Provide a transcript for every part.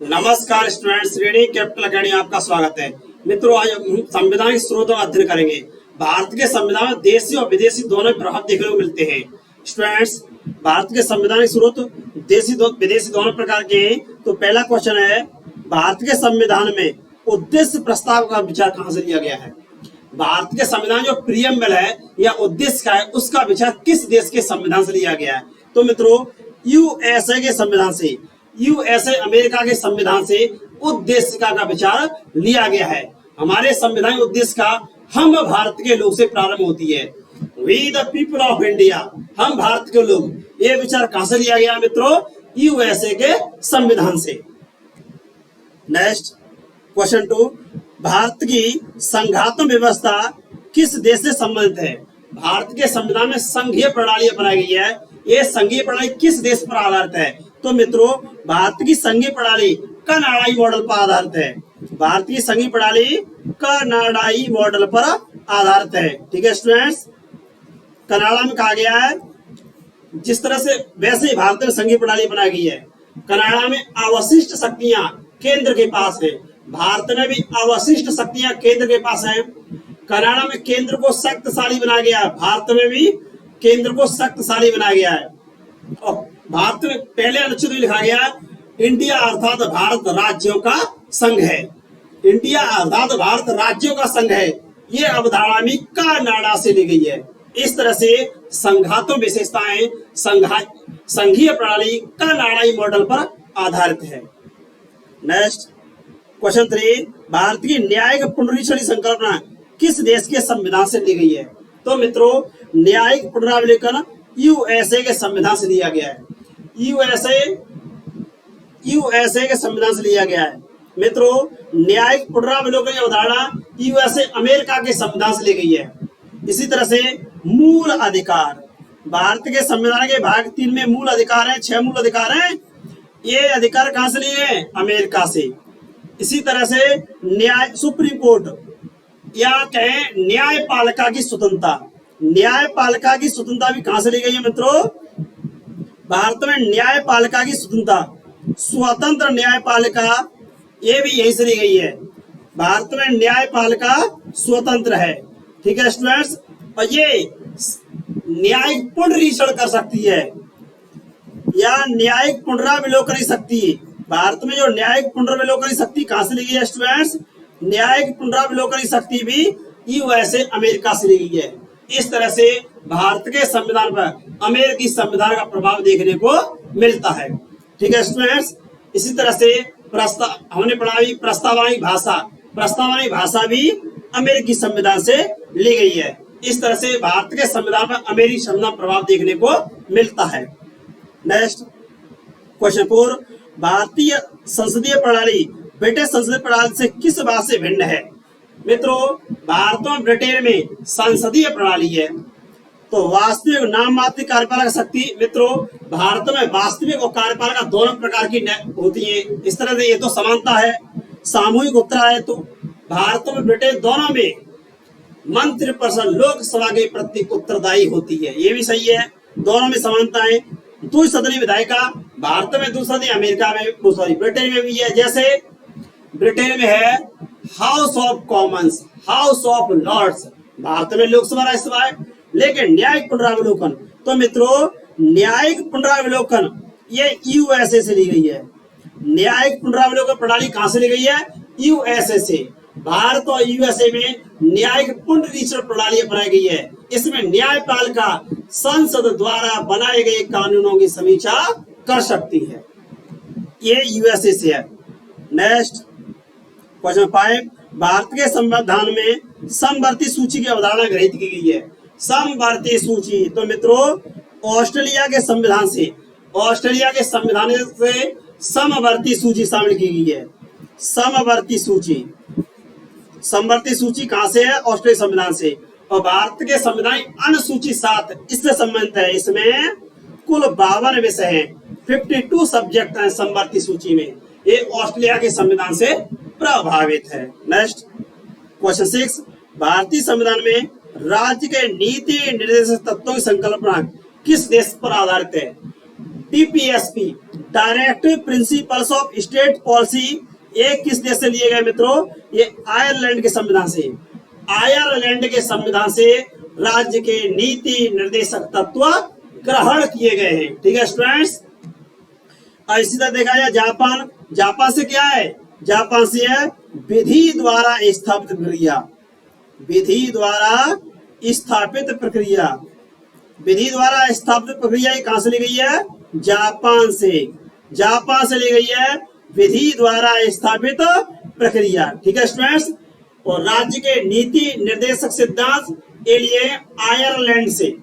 नमस्कार students, reading capital academy आपका स्वागत है। मित्रों, आज हम संवैधानिक स्रोतों का अध्ययन करेंगे। भारत के संविधान में देशी और विदेशी दोनों प्रभाव देखने को मिलते हैं। स्टूडेंट्स, भारत के संवैधानिक स्रोत देशी विदेशी दोनों प्रकार के हैं। तो पहला क्वेश्चन है, भारत के संविधान में उद्देश्य प्रस्ताव का विचार कहाँ से लिया गया है? भारत के संविधान जो प्रियम्बल है या उद्देश्य का है, उसका विचार किस देश के संविधान से लिया गया है? तो मित्रों, यूएसए के संविधान से, यूएसए अमेरिका के संविधान से उद्देश्य का विचार लिया गया है। हमारे संविधान उद्देश्य का हम भारत के लोग से प्रारंभ होती है। We the people of India, हम भारत के लोग, ये विचार कहां से लिया गया मित्रों? यूएसए के संविधान से। नेक्स्ट क्वेश्चन 2, भारत की संघात्मक व्यवस्था किस देश से संबंधित है? भारत के संविधान में संघीय प्रणाली अपनाई गई है। ये संघीय प्रणाली किस देश पर आधारित है? तो मित्रों, भारत की संघीय प्रणाली कनाडाई मॉडल पर आधारित है। भारत की संघीय प्रणाली कनाडाई मॉडल पर आधारित है। ठीक है स्टूडेंट्स, कनाडा में कहा गया है जिस तरह से वैसे ही भारत में संघीय प्रणाली बनाई गई है। कनाडा में अवशिष्ट शक्तियां केंद्र के पास है, भारत में भी अवशिष्ट शक्तियां केंद्र के पास है। कनाडा में केंद्र को शक्तिशाली बनाया गया है, भारत में भी केंद्र को शक्तिशाली बनाया गया है। और भारत में पहले अनुच्छेद में लिखा गया, इंडिया अर्थात भारत राज्यों का संघ है। इंडिया अर्थात भारत राज्यों का संघ है, ये अवधारणा भी कनाडा से ली गई है। इस तरह से संघात्मक विशेषताएं संघीय प्रणाली कनाडाई मॉडल पर आधारित है। नेक्स्ट क्वेश्चन 3, भारत की न्यायिक पुनरीक्षण संकल्पना किस देश के संविधान से ली गई है? तो मित्रों, न्यायिक पुनरावलोकन यूएसए के संविधान से लिया गया है। यूएसए के संविधान से लिया गया है। मित्रों, न्यायिक पुनरावलोकन अवधारणा यूएसए अमेरिका के संविधान से ली गई है। इसी तरह से मूल अधिकार, भारत के संविधान के भाग 3 में मूल अधिकार हैं, 6 मूल अधिकार हैं। ये अधिकार कहां से लिए हैं? अमेरिका से। इसी तरह से न्याय सुप्रीम कोर्ट या कहें न्यायपालिका की स्वतंत्रता, न्यायपालिका की स्वतंत्रता भी कहां से ली गई है मित्रों? भारत में न्यायपालिका की स्वतंत्रता, स्वतंत्र न्यायपालिका, ये भी यहीं से ली गई है। भारत में न्यायपालिका स्वतंत्र है। ठीक है स्टूडेंट्स, और ये न्यायिक पुनरीक्षण कर सकती है या न्यायिक पुनरावलोकन शक्ति। भारत में जो न्यायिक पुनरावलोकन शक्ति कहां से ली गई है स्टूडेंट्स? न्यायिक पुनरावलोकन शक्ति भी यूएसए अमेरिका से ली गई है। इस तरह से भारत के संविधान पर अमेरिकी संविधान का प्रभाव देखने को मिलता है। ठीक है स्टूडेंट्स, इसी तरह से हमने पढ़ा प्रस्तावनात्मक भाषा, प्रस्तावनात्मक भाषा भी अमेरिकी संविधान से ली गई है। इस तरह से भारत के संविधान पर अमेरिकी संविधान प्रभाव देखने को मिलता है। नेक्स्ट क्वेश्चन 4, भारतीय संसदीय प्रणाली ब्रिटिश संसदीय प्रणाली से किस बात से भिन्न है? मित्रों, भारत और ब्रिटेन में संसदीय प्रणाली है तो वास्तविक नाम मात्र कार्यपालक शक्ति। मित्रों, भारत में वास्तविक और कार्यपालक दोनों प्रकार की होती है। इस तरह से ये तो समानता है, सामूहिक उत्तरदायित्व। तो भारत में ब्रिटेन दोनों में मंत्रिपरिषद लोकसभा के प्रति उत्तरदायी होती है, ये भी सही है। दोनों में समानता है। द्विसदनीय विधायिका भारत में, दूसरी अमेरिका में, ब्रिटेन में भी है। जैसे ब्रिटेन में है House of Commons, House of Lords, Bharat में लोकसभा राज्यसभा है। लेकिन न्यायिक पुनरावलोकन, तो मित्रों न्यायिक पुनरावलोकन ये यूएसए से ली गई है। न्यायिक पुनरावलोकन प्रणाली कहां से ली गई है? यूएसए से। भारत और यूएसए में न्यायिक पुनरीक्षण प्रणाली अपनाई गई है। इसमें न्यायपालिका संसद द्वारा बनाए गए कानूनों की समीक्षा कर सकती है। ये यूएसए से है। नेक्स्ट क्वेश्चन 5, भारत के संविधान में समवर्ती सूची की अवधारणा ग्रहित की गई है। समवर्ती सूची, तो मित्रों ऑस्ट्रेलिया के संविधान से, ऑस्ट्रेलिया के संविधान से समवर्ती सूची शामिल की गई है। समवर्ती सूची, समवर्ती सूची कहां से है? ऑस्ट्रेलिया संविधान से। और भारत के संविधान अनुसूची 7 इससे संबंधित है। इसमें कुल 52 विषय हैं, 52 सब्जेक्ट हैं समवर्ती सूची में। ये ऑस्ट्रेलिया के संविधान से प्रभावित है। नेक्स्ट क्वेश्चन 6, भारतीय संविधान में राज्य के नीति निर्देशक तत्वों की संकल्पना किस देश पर आधारित है? DPSP, directive principles of state policy ये किस देश से लिए गए मित्रों? ये आयरलैंड के संविधान से। आयरलैंड के संविधान से राज्य के नीति निर्देशक तत्व ग्रहण किए गए हैं। ठीक है स्टूडेंट्स। इसी तरह देखा जाए जापान, जापान से क्या है? जापान से है विधि द्वारा स्थापित प्रक्रिया। विधि द्वारा स्थापित प्रक्रिया, विधि द्वारा स्थापित प्रक्रिया कहां से ली गई है? जापान से। जापान से ली गई है विधि द्वारा स्थापित प्रक्रिया। ठीक है स्टूडेंट्स। और राज्य के नीति निर्देशक सिद्धांत के लिए आयरलैंड से,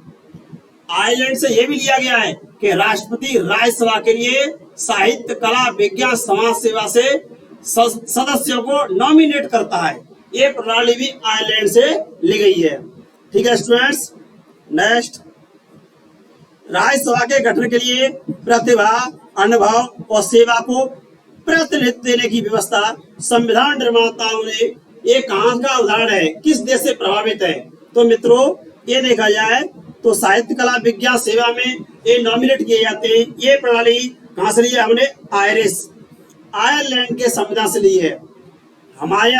आयरलैंड से यह भी लिया गया है कि राष्ट्रपति राज्यसभा के लिए साहित्य, कला, विज्ञान, समाज सेवा से सदस्यों को नॉमिनेट करता है। ये प्रणाली भी आयरलैंड से ली गई है। ठीक है स्टूडेंट्स। नेक्स्ट, राज्यसभा के गठन के लिए प्रतिभा, अनुभव और सेवा को प्रतिनिधित्व देने की व्यवस्था संविधान निर्माताओं ने, ये कहां का उदाहरण है, किस देश से प्रभावित है? तो मित्रों ये देखा जाए तो साहित्य, कला, विज्ञान, सेवा में ये नॉमिनेट किए जाते हैं। ये प्रणाली कहां से ली है हमने? आयरलैंड के संविधान से ली है। हमारे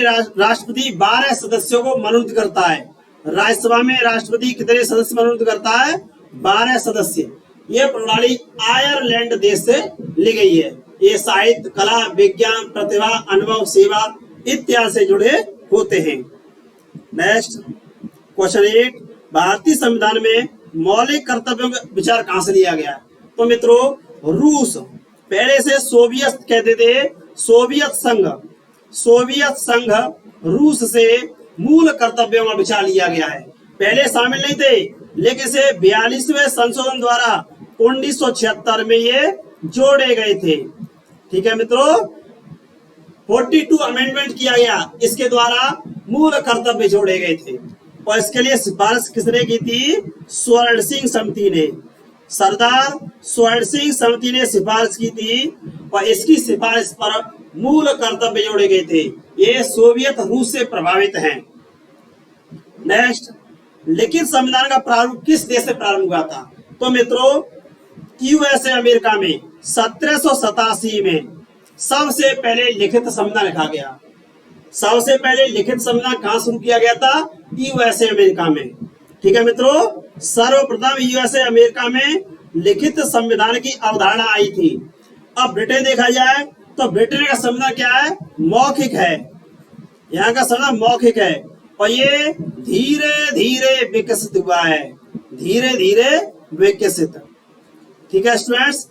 राष्ट्रपति 12 सदस्यों को मनोनीत करता है। राज्यसभा में राष्ट्रपति कितने सदस्य मनोनीत करता है? 12 सदस्य। यह प्रणाली आयरलैंड देश से ली गई है। ये साहित्य, कला, विज्ञान, प्रतिभा, अनुभव, सेवा इत्यादि से जुड़े होते हैं। नेक्स्ट क्वेश्चन 8, भारतीय संविधान में मौलिक कर्तव्यों का विचार कहां से लिया गया? तो मित्रों रूस, पहले से सोवियत कहते थे, सोवियत संघ रूस से मूल कर्तव्यों का विचार लिया गया है। पहले शामिल नहीं थे, लेकिन से 42वें संशोधन द्वारा 1976 में ये जोड़े गए थे। ठीक है मित्रों, 42 अमेंडमेंट किया गया, इसके द्वारा मूल कर्तव्य जोड़े गए थे। और इसके लिए सिफारिश किसने की थी? स्वर्ण सिंह समिति ने, सरदार स्वर्ण सिंह समिति ने सिफारिश की थी और इसकी सिफारिश पर मूल कर्तव्य जोड़े गए थे। ये सोवियत रूस से प्रभावित हैं। नेक्स्ट, लिखित संविधान का प्रारूप किस देश से प्रारंभ हुआ था? तो मित्रों यूएसए अमेरिका में 1787 में सबसे पहले लिखित संविधान लिखा गया। सबसे पहले लिखित संविधान कहां शुरू किया गया था? यूएसए अमेरिका में। ठीक है मित्रों, सर्वप्रथम यूएसए अमेरिका में लिखित संविधान की अवधारणा आई थी। अब ब्रिटेन देखा जाए तो ब्रिटेन का संविधान क्या है? मौखिक है। यहाँ का संविधान मौखिक है और ये धीरे धीरे विकसित हुआ है, धीरे धीरे विकसित। ठीक है स्टूडेंट्स,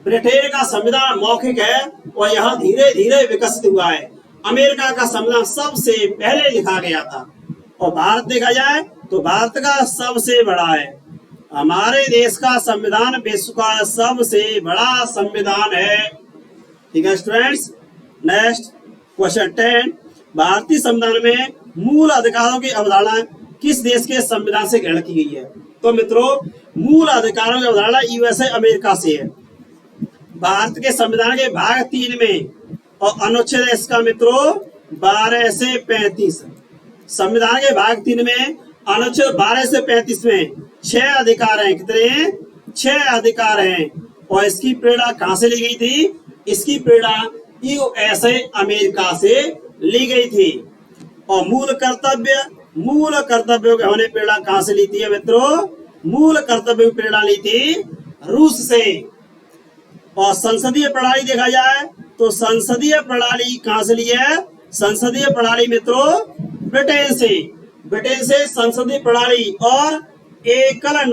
ब्रिटेन का संविधान मौखिक है और यहाँ धीरे धीरे विकसित हुआ है। अमेरिका का संविधान सबसे पहले लिखा गया था। और भारत देखा जाए तो भारत का सबसे बड़ा है। हमारे देश का संविधान विश्व का सबसे बड़ा संविधान है। ठीक है स्टूडेंट्स। नेक्स्ट क्वेश्चन 10, भारतीय संविधान में मूल अधिकारों की अवधारणा किस देश के संविधान से ग्रहण की गई है? तो मित्रों मूल अधिकारों की अवधारणा यूएसए अमेरिका से है। भारत के संविधान के भाग 3 में और अनुच्छेद इसका मित्रों 12 से 35, संविधान के भाग 3 में अनुच्छेद 12 से 35 में 6 अधिकार हैं। कितने? 6 अधिकार हैं। और इसकी प्रेरणा कहां से ली गई थी? इसकी प्रेरणा यूएसए अमेरिका से ली गई थी। और मूल कर्तव्यों के होने प्रेरणा कहां से ली थी मित्रों? मूल कर्तव्यों की प्रेरणा ली थी रूस से। और संसदीय प्रणाली देखा जाए तो संसदीय प्रणाली कहां से ली है? संसदीय प्रणाली मित्रों ब्रिटेन से। ब्रिटेन से संसदीय प्रणाली। और एकल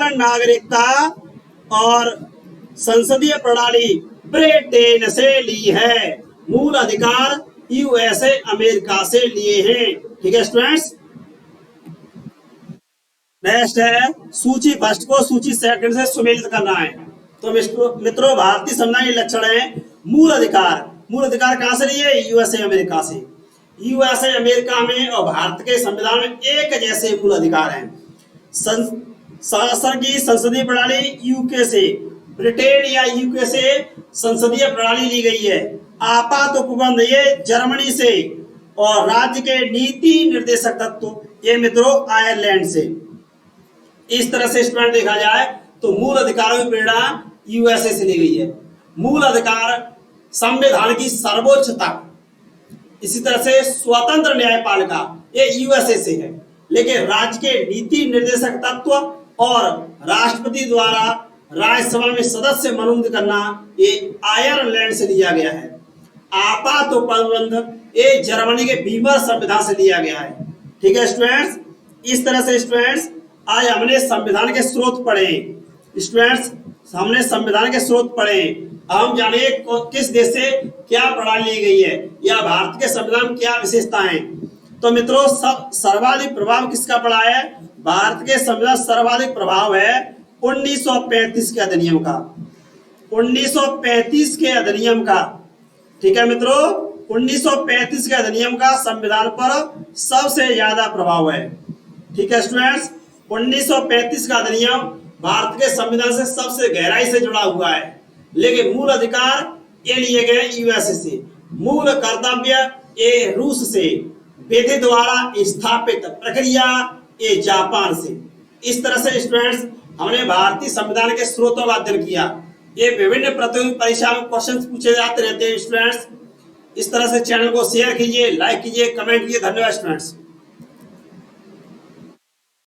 नागरिकता और संसदीय प्रणाली ब्रिटेन से ली है। मूल अधिकार यूएसए अमेरिका से लिए हैं। ठीक है स्टूडेंट्स। नेक्स्ट है सूची फर्स्ट को सूची सेकंड से सुमेलित करना है। तो मित्रों भारतीय संविधान के लक्षण है मूल अधिकार। मूल अधिकार कहां से लिए? यूएसए अमेरिका से। यूएसए अमेरिका में और भारत के संविधान में एक जैसे मूल अधिकार हैं। शासन की संसदीय प्रणाली यूके से, ब्रिटेन या यूके से संसदीय प्रणाली ली गई है। आपात उपबंध ये जर्मनी से। और राज्य के नीति निर्देशक तत्व ये मित्रों आयरलैंड से। इस तरह से स्टूडेंट देखा जाए तो मूल अधिकारों की प्रेरणा यूएसए से ली गई है। मूल अधिकार संविधान की सर्वोच्चता, इसी तरह से स्वतंत्र न्यायपालिका ये यूएसए से है। लेकिन राज्य के नीति निर्देशक तत्व और राष्ट्रपति द्वारा राज्यसभा में सदस्य मनोनीत करना ये आयरलैंड से लिया गया है। आपात उपबंध ये जर्मनी के बीमर संविधान से लिया गया है। ठीक है स्टूडेंट्स, इस तरह से स्टूडेंट्स आज हमने संविधान के स्रोत पढ़े। स्टूडेंट्स हमने संविधान के स्रोत पढ़े। हम जाने किस देश से क्या प्रणाली ली गई है या भारत के संविधान क्या विशेषताएं। तो मित्रों सर्वाधिक प्रभाव किसका पड़ा है? भारत के संविधान सर्वाधिक प्रभाव है 1935 के अधिनियम का। 1935 के अधिनियम का, ठीक है मित्रों, 1935 के अधिनियम का संविधान पर सबसे ज्यादा प्रभाव है। ठीक है स्टूडेंट्स, 1935 का अधिनियम भारत के संविधान से सबसे गहराई से जुड़ा हुआ है। लेकिन मूल अधिकार ये लिए गए यूएसए से, मूल कर्तव्य ये रूस से, विधि द्वारा स्थापित प्रक्रिया ये जापान से। इस तरह से स्टूडेंट्स हमने भारतीय संविधान के स्रोतों का अध्ययन किया। ये विभिन्न प्रतियोगी परीक्षा में क्वेश्चन पूछे जाते रहते हैं स्टूडेंट्स। इस तरह से चैनल को शेयर कीजिए, लाइक कीजिए, कमेंट कीजिए। धन्यवाद स्टूडेंट्स।